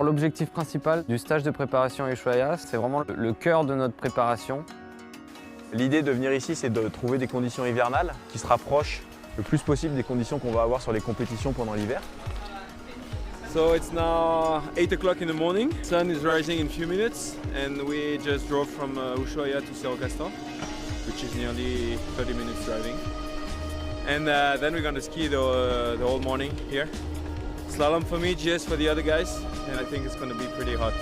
L'objectif principal du stage de préparation Ushuaïa, c'est vraiment le cœur de notre préparation. L'idée de venir ici, c'est de trouver des conditions hivernales qui se rapprochent le plus possible des conditions qu'on va avoir sur les compétitions pendant l'hiver. So it's now 8 o'clock in the morning. Sun is rising in a few minutes and we just drove from Ushuaïa to Cerro Castor, which is nearly 30 minutes driving. And then we're going to ski the whole morning here. Slalom for me, GS for the other guys, and I think it's going to be pretty hot.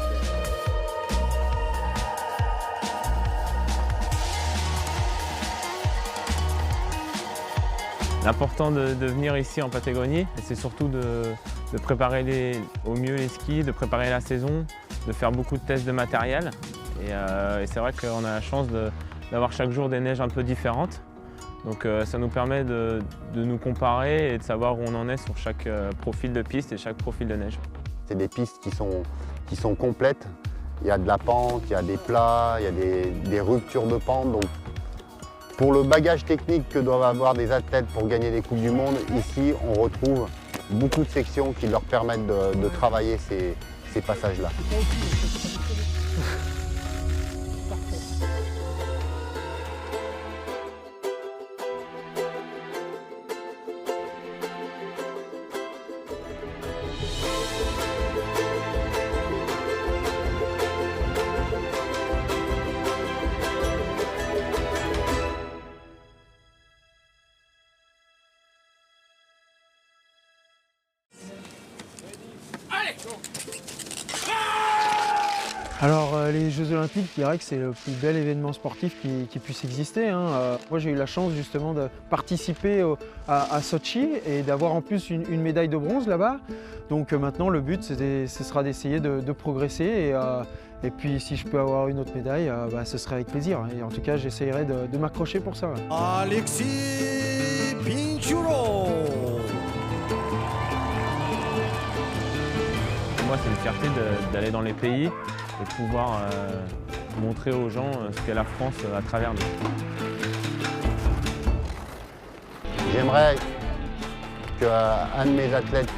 L'important de venir ici en Patagonie, c'est surtout de préparer au mieux les skis, de préparer la saison, de faire beaucoup de tests de matériel. Et c'est vrai qu'on a la chance d'avoir chaque jour des neiges un peu différentes. Donc ça nous permet de nous comparer et de savoir où on en est sur chaque profil de piste et chaque profil de neige. C'est des pistes qui sont complètes. Il y a de la pente, il y a des plats, il y a des ruptures de pente. Donc, pour le bagage technique que doivent avoir des athlètes pour gagner des Coupes du Monde, ici on retrouve beaucoup de sections qui leur permettent de travailler ces passages-là. Alors les Jeux Olympiques, je dirais que c'est le plus bel événement sportif qui puisse exister, hein. Moi j'ai eu la chance justement de participer à Sochi et d'avoir en plus une médaille de bronze là-bas. Donc maintenant le but ce sera d'essayer de progresser et puis si je peux avoir une autre médaille, ce serait avec plaisir. Et en tout cas j'essaierai de m'accrocher pour ça. Alexis Pinturo. Pour moi c'est une fierté d'aller dans les pays et de pouvoir montrer aux gens ce qu'est la France à travers nous. J'aimerais qu'un de mes athlètes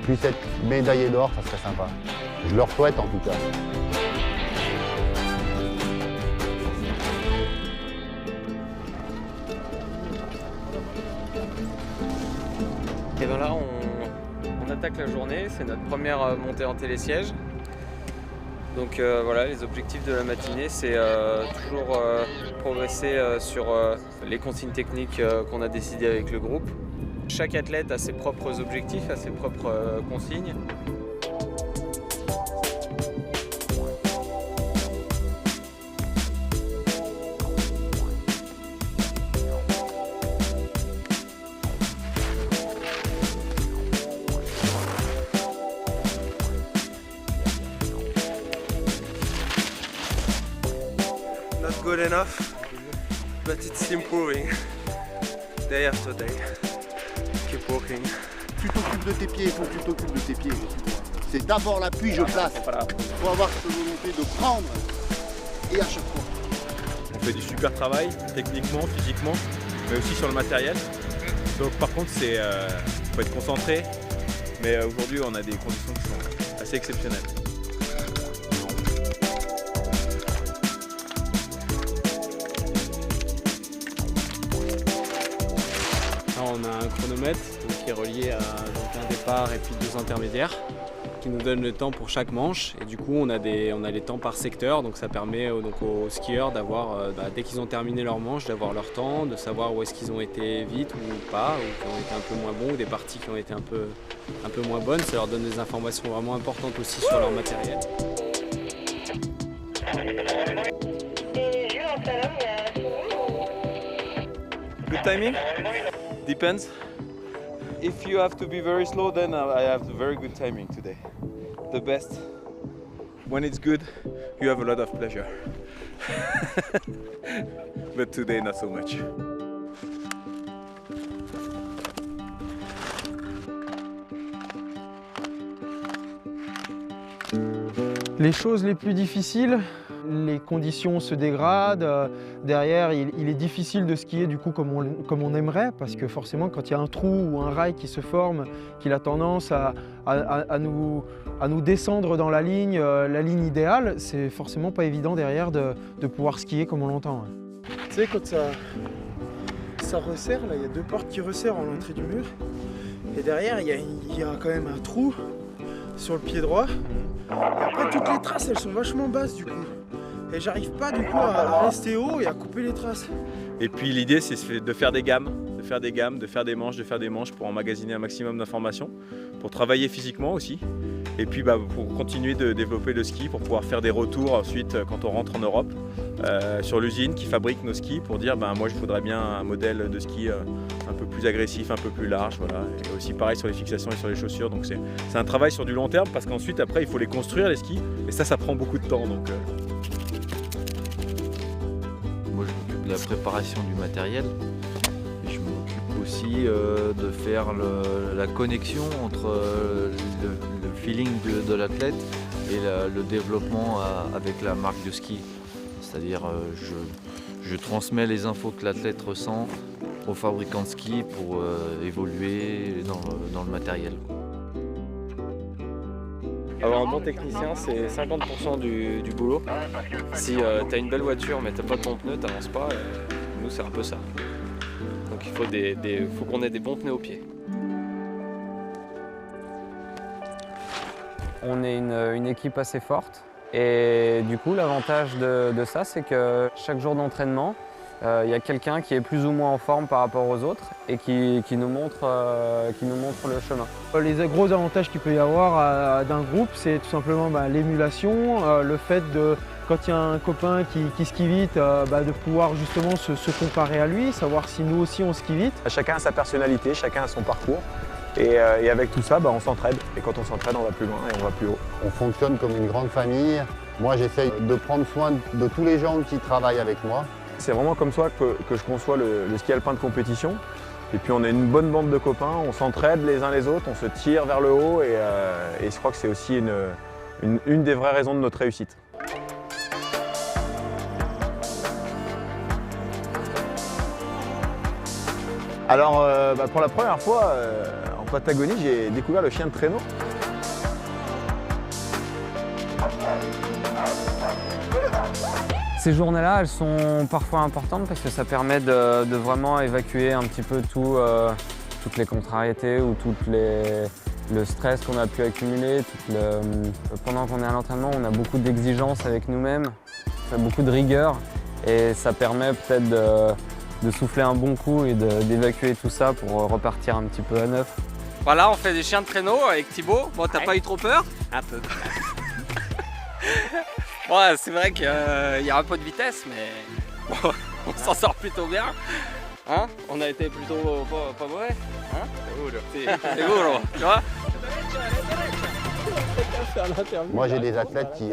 puisse être médaillé d'or, ça serait sympa. Je leur souhaite en tout cas. Et bien là, on attaque la journée, c'est notre première montée en télésiège. Donc voilà, les objectifs de la matinée, c'est toujours progresser sur les consignes techniques qu'on a décidées avec le groupe. Chaque athlète a ses propres objectifs, a ses propres consignes. Not good enough, but it's improving day after day. Keep working. Tu t'occupes de tes pieds, il faut que tu t'occupes de tes pieds. C'est d'abord l'appui, je place. Il faut avoir cette volonté de prendre et à chaque fois. On fait du super travail, techniquement, physiquement, mais aussi sur le matériel. Donc par contre, faut être concentré, mais aujourd'hui on a des conditions qui sont assez exceptionnelles. On a un chronomètre qui est relié à un départ et puis 2 intermédiaires qui nous donne le temps pour chaque manche et du coup on a les temps par secteur, donc ça permet aux skieurs d'avoir, dès qu'ils ont terminé leur manche, d'avoir leur temps, de savoir où est-ce qu'ils ont été vite ou pas, ou qui ont été un peu moins bons, ou des parties qui ont été un peu moins bonnes. Ça leur donne des informations vraiment importantes aussi sur leur matériel. Good timing? Depends. If you have to be very slow, then I have very good timing today. The best. When it's good, you have a lot of pleasure. But today, not so much. Les choses les plus difficiles, les conditions se dégradent. Derrière, il est difficile de skier du coup comme on aimerait, parce que forcément, quand il y a un trou ou un rail qui se forme, qu'il a tendance à nous descendre dans la ligne idéale, c'est forcément pas évident derrière de pouvoir skier comme on l'entend. Ouais. Tu sais, quand ça resserre, là, il y a deux portes qui resserrent en l'entrée du mur. Et derrière, il y a quand même un trou sur le pied droit. Et après, toutes les traces, elles sont vachement basses du coup. Et j'arrive pas du coup à rester haut et à couper les traces. Et puis l'idée, c'est de faire des gammes, de faire des manches pour emmagasiner un maximum d'informations, pour travailler physiquement aussi. Et puis pour continuer de développer le ski, pour pouvoir faire des retours ensuite quand on rentre en Europe sur l'usine qui fabrique nos skis, pour dire moi je voudrais bien un modèle de ski un peu plus agressif, un peu plus large, voilà. Et aussi pareil sur les fixations et sur les chaussures. Donc c'est un travail sur du long terme, parce qu'ensuite après il faut les construire les skis, et ça prend beaucoup de temps. Donc, Moi je m'occupe de la préparation du matériel. Et je m'occupe aussi de faire la connexion entre le feeling de l'athlète et le développement avec la marque de ski. C'est-à-dire je transmets les infos que l'athlète ressent aux fabricants de ski pour évoluer dans le matériel. Avoir un bon technicien, c'est 50% du boulot. Si tu as une belle voiture mais tu n'as pas de bons pneus, tu n'avances pas. Nous, c'est un peu ça. Donc il faut qu'on ait des bons pneus aux pieds. On est une équipe assez forte. Et du coup, l'avantage de ça, c'est que chaque jour d'entraînement, il y a quelqu'un qui est plus ou moins en forme par rapport aux autres et qui nous montre le chemin. Les gros avantages qu'il peut y avoir d'un groupe, c'est tout simplement l'émulation, le fait de, quand il y a un copain qui skie vite, de pouvoir justement se comparer à lui, savoir si nous aussi on skie vite. Chacun a sa personnalité, chacun a son parcours. Et avec tout ça, on s'entraide. Et quand on s'entraide, on va plus loin et on va plus haut. On fonctionne comme une grande famille. Moi, j'essaye de prendre soin de tous les gens qui travaillent avec moi. C'est vraiment comme ça que je conçois le ski alpin de compétition. Et puis on est une bonne bande de copains, on s'entraide les uns les autres, on se tire vers le haut et je crois que c'est aussi une des vraies raisons de notre réussite. Alors pour la première fois en Patagonie, j'ai découvert le chien de traîneau. Ces journées-là, elles sont parfois importantes parce que ça permet de vraiment évacuer un petit peu toutes les contrariétés ou le stress qu'on a pu accumuler. Pendant qu'on est à l'entraînement, on a beaucoup d'exigences avec nous-mêmes, beaucoup de rigueur et ça permet peut-être de souffler un bon coup et d'évacuer tout ça pour repartir un petit peu à neuf. Voilà, on fait des chiens de traîneau avec Thibaut. Bon, t'as pas eu trop peur? Un peu. Ouais, c'est vrai qu'il y a un peu de vitesse, mais bon, on s'en sort plutôt bien. Hein? On a été plutôt pas mauvais. Hein? C'est lourd, tu vois? Moi, j'ai des athlètes qui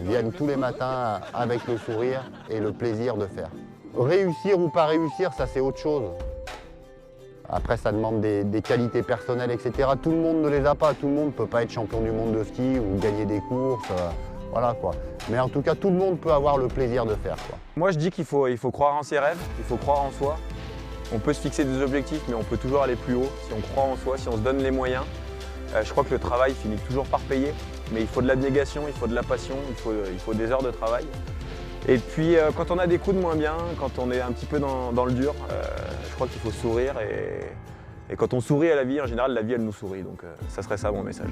viennent tous les matins avec le sourire et le plaisir de faire. Réussir ou pas réussir, ça c'est autre chose. Après, ça demande des qualités personnelles, etc. Tout le monde ne les a pas. Tout le monde ne peut pas être champion du monde de ski ou gagner des courses. Voilà quoi. Mais en tout cas, tout le monde peut avoir le plaisir de faire, quoi. Moi, je dis qu'il faut croire en ses rêves, il faut croire en soi. On peut se fixer des objectifs, mais on peut toujours aller plus haut si on croit en soi, si on se donne les moyens. Je crois que le travail finit toujours par payer, mais il faut de l'abnégation, il faut de la passion, il faut des heures de travail. Et puis, quand on a des coups de moins bien, quand on est un petit peu dans le dur, je crois qu'il faut sourire. Et quand on sourit à la vie, en général, la vie, elle nous sourit. Donc, ça serait ça mon message.